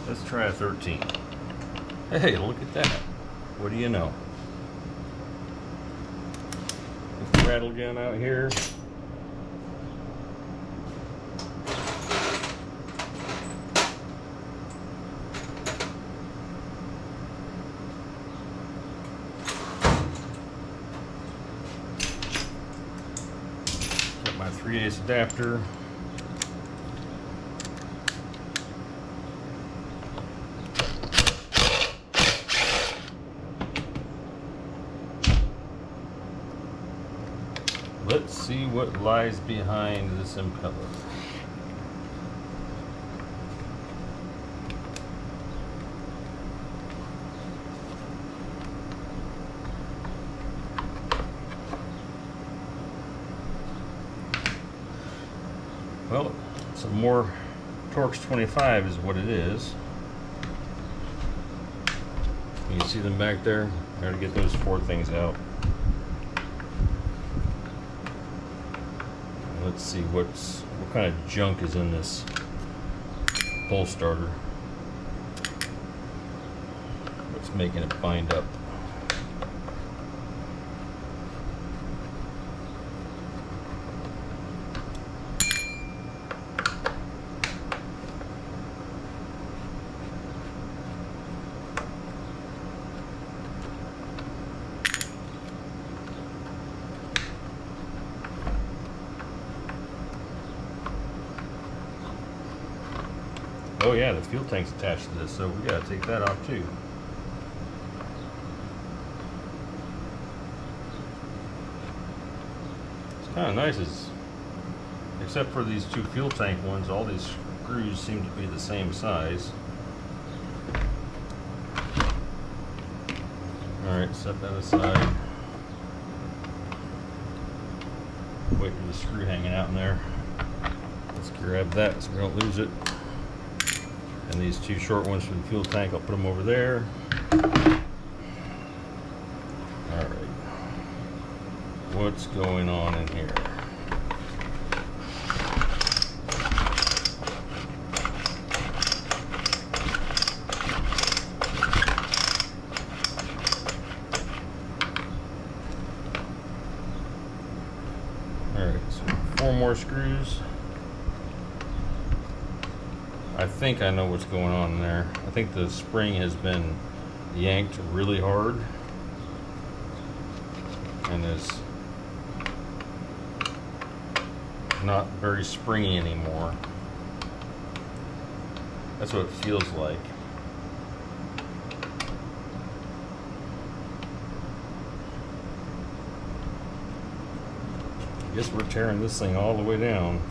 Let's try a 13. Hey, look at that. What do you know? Get the rattle gun out here. Got my 3/8 adapter. Let's see what lies behind this impeller. Well, some more Torx 25 is what it is. You can see them back there. I gotta get those 4 things out. Let's see what kind of junk is in this pull starter. What's making it bind up? Oh yeah, the fuel tank's attached to this, so we gotta take that off too. It's kind of nice, except for these 2 fuel tank ones, all these screws seem to be the same size. Alright, set that aside. Wait for the screw hanging out in there. Let's grab that so we don't lose it. And these 2 short ones for the fuel tank, I'll put them over there. Alright. What's going on in here? Alright, so 4 more screws. I think I know what's going on in there. I think the spring has been yanked really hard and is not very springy anymore. That's what it feels like. I guess we're tearing this thing all the way down.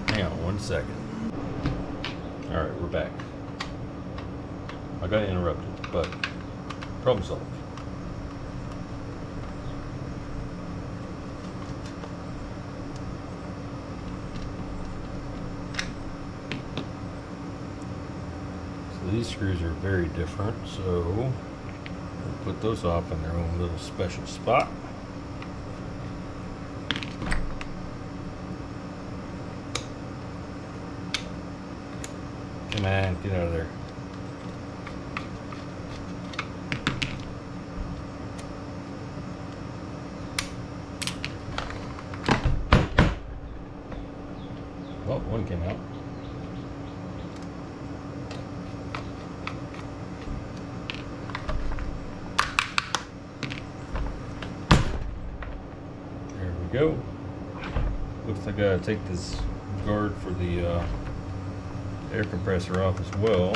Hang on 1 second. Alright, we're back. I got interrupted, but problem solved. So these screws are very different, so we'll put those off in their own little special spot. Come on, get out of there. Well, one came out. There we go. Looks like I gotta take this guard for the air compressor off as well.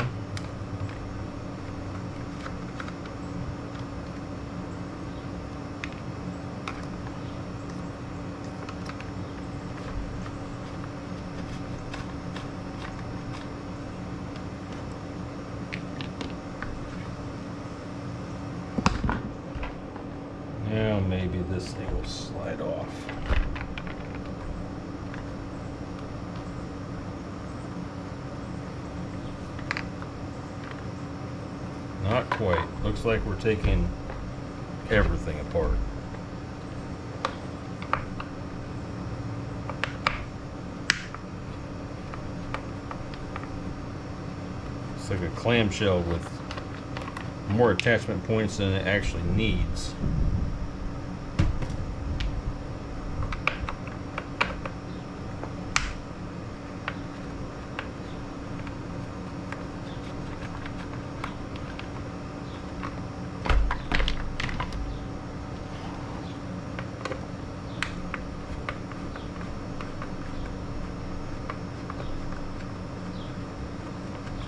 Now maybe this thing will slide off. Not quite. Looks like we're taking everything apart. It's like a clamshell with more attachment points than it actually needs.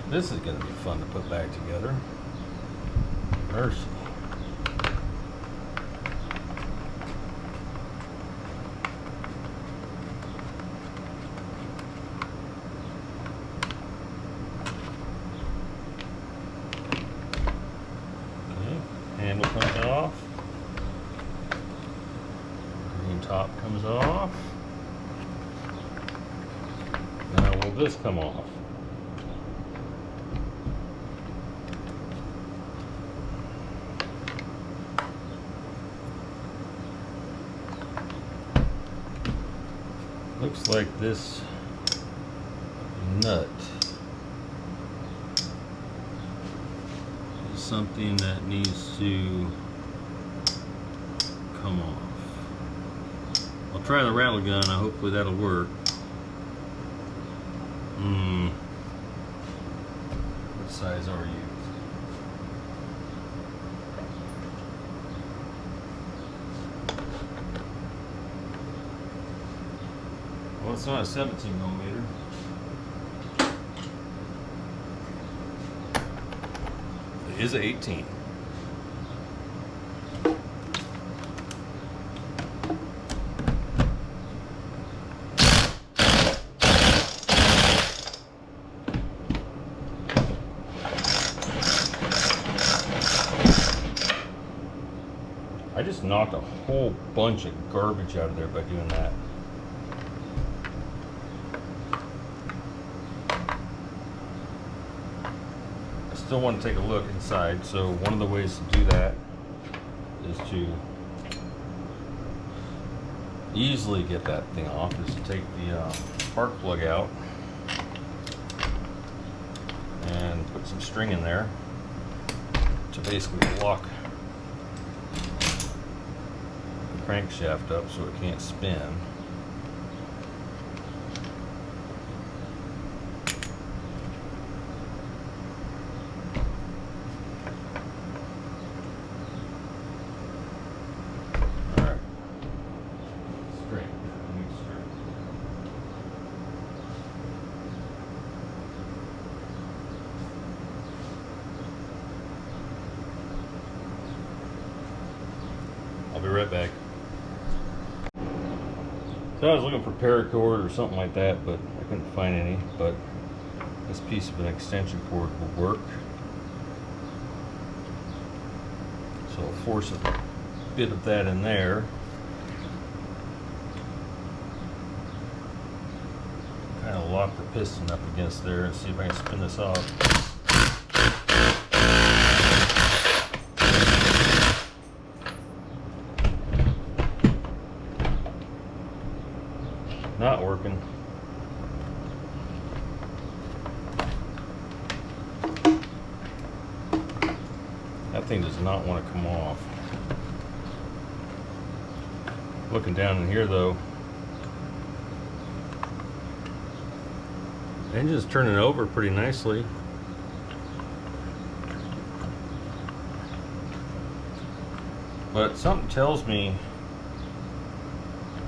This is going to be fun to put back together. Mercy. Okay, handle comes off. Green top comes off. Now will this come off? Looks like this nut is something that needs to come off. I'll try the rattle gun. Hopefully that'll work. What size are you? Well, it's not a 17 millimeter. It is an 18. I just knocked a whole bunch of garbage out of there by doing that. Still want to take a look inside, so one of the ways to do that is to easily get that thing off is to take the spark plug out and put some string in there to basically lock the crankshaft up so it can't spin. I'll be right back. So I was looking for paracord or something like that, but I couldn't find any. But this piece of an extension cord will work. So I'll force a bit of that in there. Kind of lock the piston up against there and see if I can spin this off. Not working. That thing does not want to come off. Looking down in here though, the engine's turning over pretty nicely. But something tells me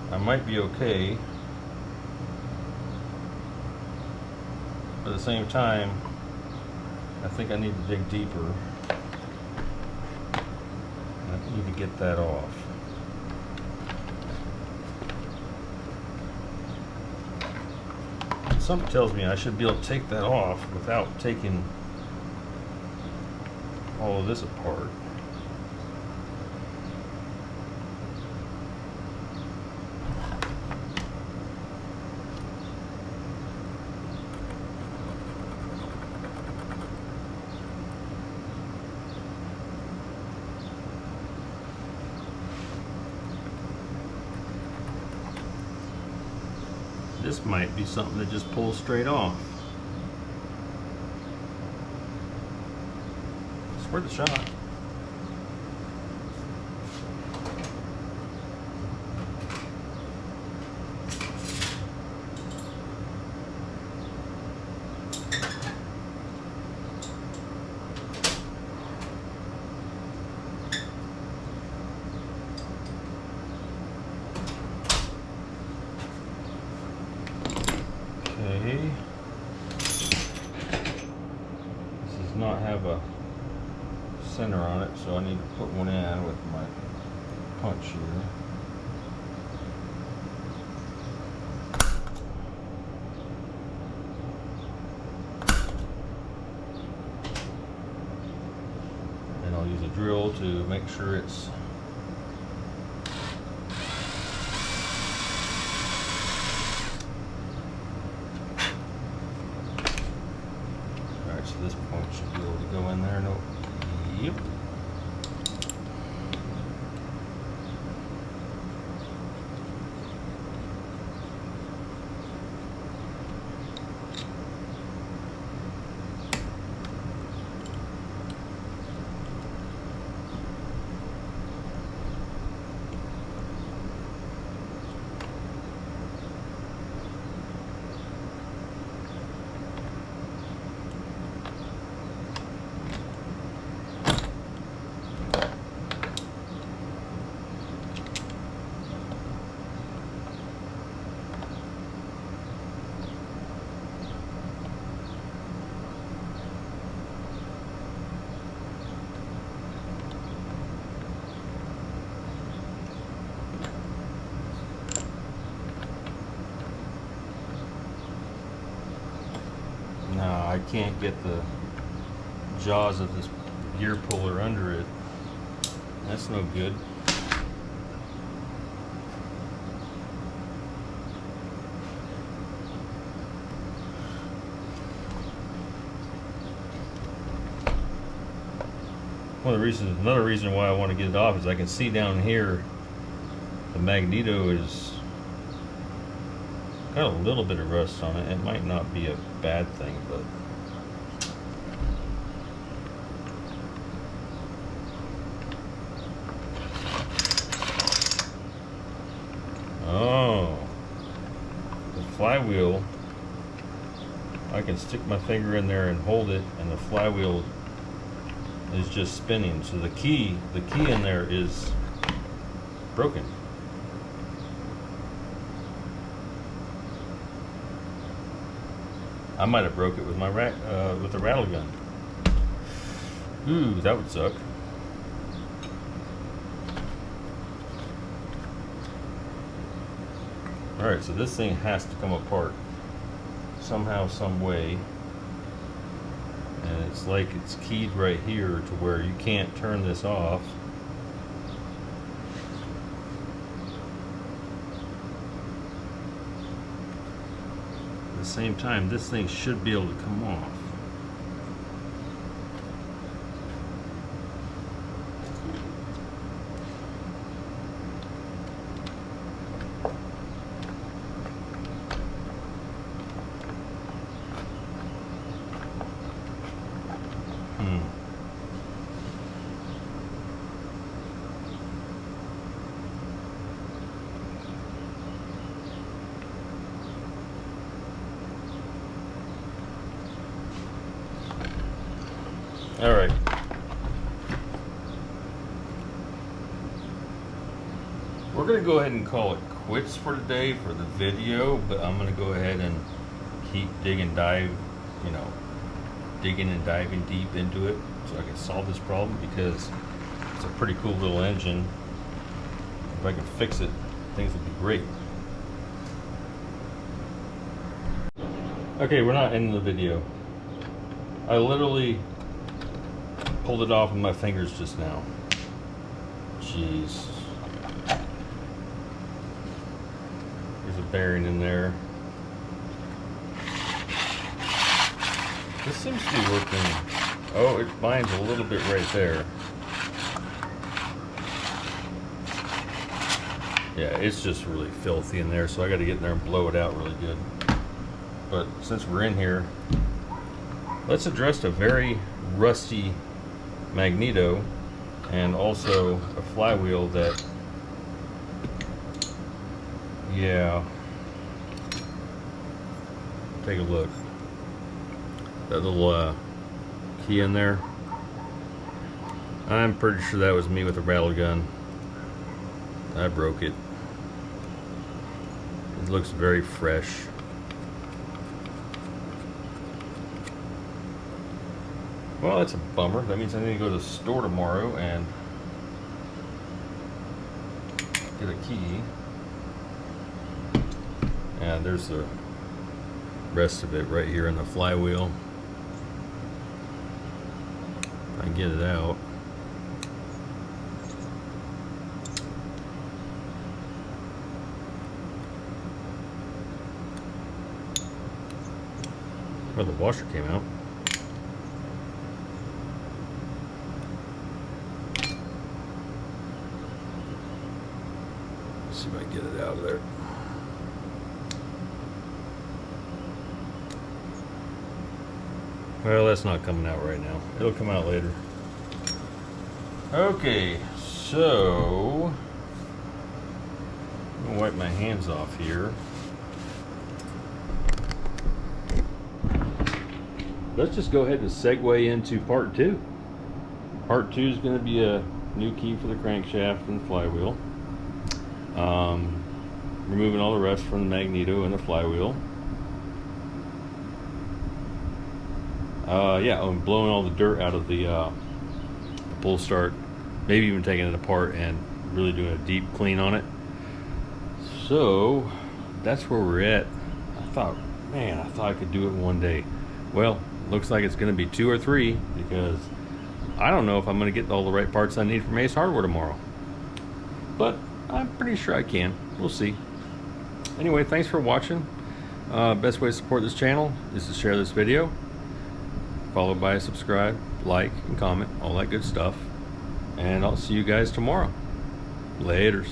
I might be okay. But at the same time, I think I need to dig deeper. I need to get that off. Something tells me I should be able to take that off without taking all of this apart. This might be something that just pulls straight off. It's worth a shot. Okay. This does not have a center on it, so I need to put one in with my punch here. And I'll use a drill to make sure it's this point should be able to go in there. Nope. Yep. No, I can't get the jaws of this gear puller under it. That's no good. Another reason why I want to get it off is I can see down here the magneto is got a little bit of rust on it. It might not be a bad thing, but oh, the flywheel, I can stick my finger in there and hold it, and the flywheel is just spinning. So the key in there is broken. I might have broke it with my with the rattle gun. Ooh, that would suck. All right, so this thing has to come apart somehow, some way. And it's like it's keyed right here to where you can't turn this off. At the same time, this thing should be able to come off. All right. We're gonna go ahead and call it quits for today for the video, but I'm gonna go ahead and keep digging and diving deep into it so I can solve this problem, because it's a pretty cool little engine. If I can fix it, things will be great. Okay, we're not ending the video. I literally pulled it off with my fingers just now. Jeez. There's a bearing in there. This seems to be working. Oh, it binds a little bit right there. Yeah, it's just really filthy in there, so I got to get in there and blow it out really good. But since we're in here, let's address a very rusty magneto and also a flywheel that, yeah, take a look. That little key in there, I'm pretty sure that was me with a rattle gun. I broke it. It looks very fresh. Well, that's a bummer. That means I need to go to the store tomorrow and get a key. And there's the rest of it right here in the flywheel. I can get it out. Well, the washer came out. Let's see if I can get it out of there. Well, that's not coming out right now. It'll come out later. Okay, so I'm gonna wipe my hands off here. Let's just go ahead and segue into part 2. Part 2 is going to be a new key for the crankshaft and flywheel. Removing all the rust from the magneto and the flywheel. Yeah, I'm blowing all the dirt out of the pull start. Maybe even taking it apart and really doing a deep clean on it. So that's where we're at. I thought I could do it in one day. Well, looks like it's going to be 2 or 3, because I don't know if I'm going to get all the right parts I need from Ace Hardware tomorrow. But I'm pretty sure I can. We'll see. Anyway, thanks for watching. Best way to support this channel is to share this video, followed by a subscribe, like, and comment, all that good stuff. And I'll see you guys tomorrow. Laters.